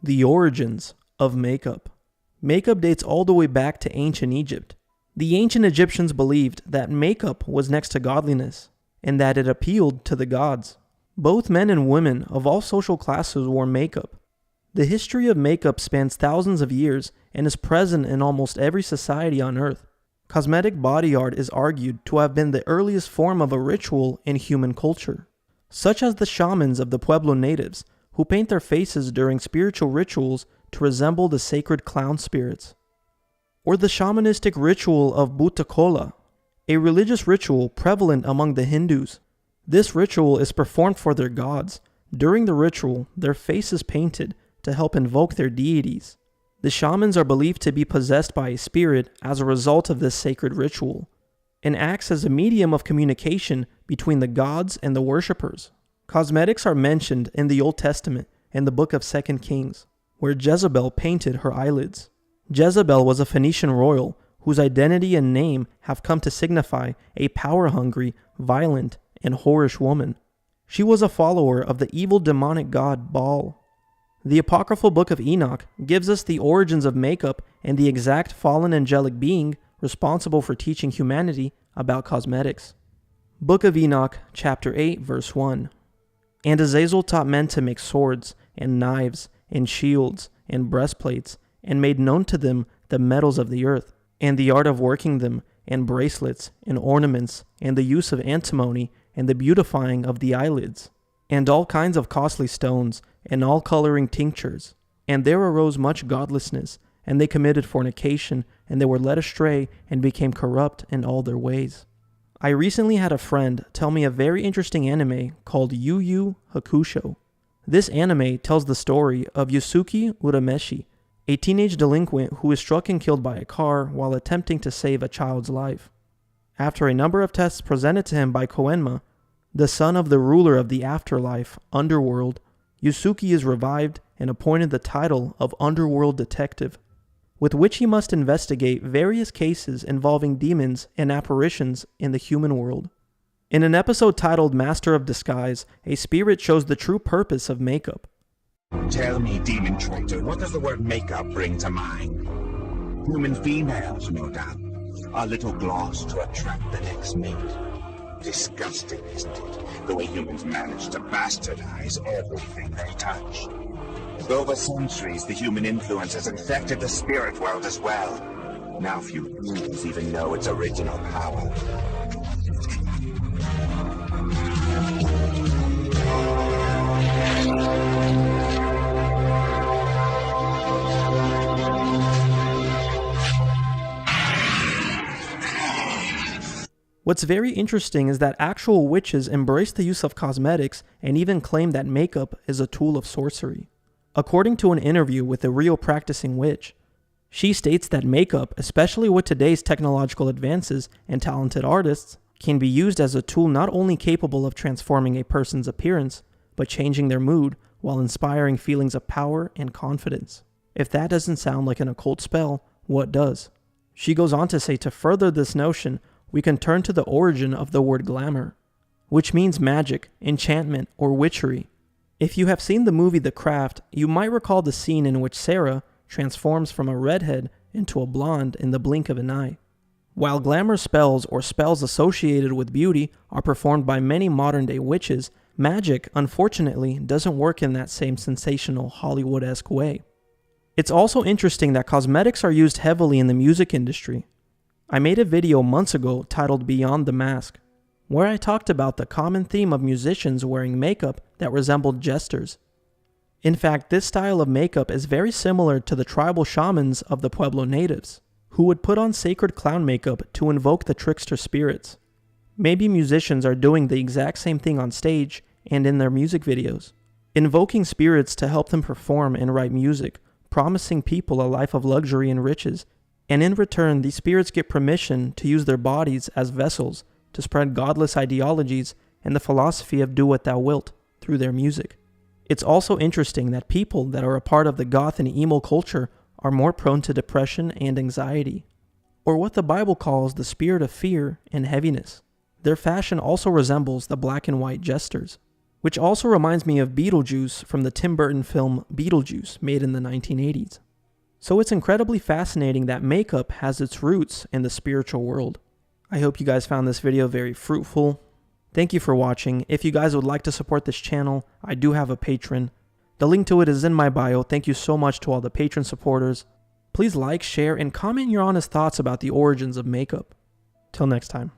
The origins of makeup. Makeup dates all the way back to ancient Egypt. The ancient Egyptians believed that makeup was next to godliness, and that it appealed to the gods. Both men and women of all social classes wore makeup. The history of makeup spans thousands of years and is present in almost every society on Earth. Cosmetic body art is argued to have been the earliest form of a ritual in human culture, such as the shamans of the Pueblo natives, who paint their faces during spiritual rituals to resemble the sacred clown spirits. Or the shamanistic ritual of Butakola, a religious ritual prevalent among the Hindus. This ritual is performed for their gods. During the ritual, their face is painted to help invoke their deities. The shamans are believed to be possessed by a spirit as a result of this sacred ritual, and acts as a medium of communication between the gods and the worshippers. Cosmetics are mentioned in the Old Testament and the book of 2 Kings, where Jezebel painted her eyelids. Jezebel was a Phoenician royal whose identity and name have come to signify a power-hungry, violent, and whorish woman. She was a follower of the evil demonic god Baal. The apocryphal book of Enoch gives us the origins of makeup and the exact fallen angelic being responsible for teaching humanity about cosmetics. Book of Enoch, chapter 8, verse 1. And Azazel taught men to make swords, and knives, and shields, and breastplates, and made known to them the metals of the earth, and the art of working them, and bracelets, and ornaments, and the use of antimony, and the beautifying of the eyelids, and all kinds of costly stones, and all coloring tinctures. And there arose much godlessness, and they committed fornication, and they were led astray, and became corrupt in all their ways. I recently had a friend tell me a very interesting anime called Yu Yu Hakusho. This anime tells the story of Yusuke Urameshi, a teenage delinquent who is struck and killed by a car while attempting to save a child's life. After a number of tests presented to him by Koenma, the son of the ruler of the afterlife, Underworld, Yusuke is revived and appointed the title of Underworld Detective, with which he must investigate various cases involving demons and apparitions in the human world. In an episode titled Master of Disguise, a spirit shows the true purpose of makeup. Tell me, demon traitor, what does the word makeup bring to mind? Human females, no doubt. A little gloss to attract the next mate. Disgusting, isn't it? The way humans manage to bastardize everything they touch. Over centuries, the human influence has infected the spirit world as well. Now few humans even know its original power. What's very interesting is that actual witches embrace the use of cosmetics and even claim that makeup is a tool of sorcery. According to an interview with a real practicing witch, she states that makeup, especially with today's technological advances and talented artists, can be used as a tool not only capable of transforming a person's appearance, but changing their mood while inspiring feelings of power and confidence. If that doesn't sound like an occult spell, what does? She goes on to say to further this notion, we can turn to the origin of the word glamour, which means magic, enchantment, or witchery. If you have seen the movie The Craft, you might recall the scene in which Sarah transforms from a redhead into a blonde in the blink of an eye. While glamour spells or spells associated with beauty are performed by many modern-day witches, magic, unfortunately, doesn't work in that same sensational Hollywood-esque way. It's also interesting that cosmetics are used heavily in the music industry. I made a video months ago titled Beyond the Mask, where I talked about the common theme of musicians wearing makeup that resembled jesters. In fact, this style of makeup is very similar to the tribal shamans of the Pueblo natives, who would put on sacred clown makeup to invoke the trickster spirits. Maybe musicians are doing the exact same thing on stage and in their music videos, invoking spirits to help them perform and write music, promising people a life of luxury and riches, and in return, these spirits get permission to use their bodies as vessels to spread godless ideologies and the philosophy of do what thou wilt through their music. It's also interesting that people that are a part of the goth and emo culture are more prone to depression and anxiety, or what the Bible calls the spirit of fear and heaviness. Their fashion also resembles the black and white jesters. which also reminds me of Beetlejuice from the Tim Burton film Beetlejuice, made in the 1980s. So it's incredibly fascinating that makeup has its roots in the spiritual world. I hope you guys found this video very fruitful. Thank you for watching. If you guys would like to support this channel, I do have a Patreon. The link to it is in my bio. Thank you so much to all the Patreon supporters. Please like, share, and comment your honest thoughts about the origins of makeup. Till next time.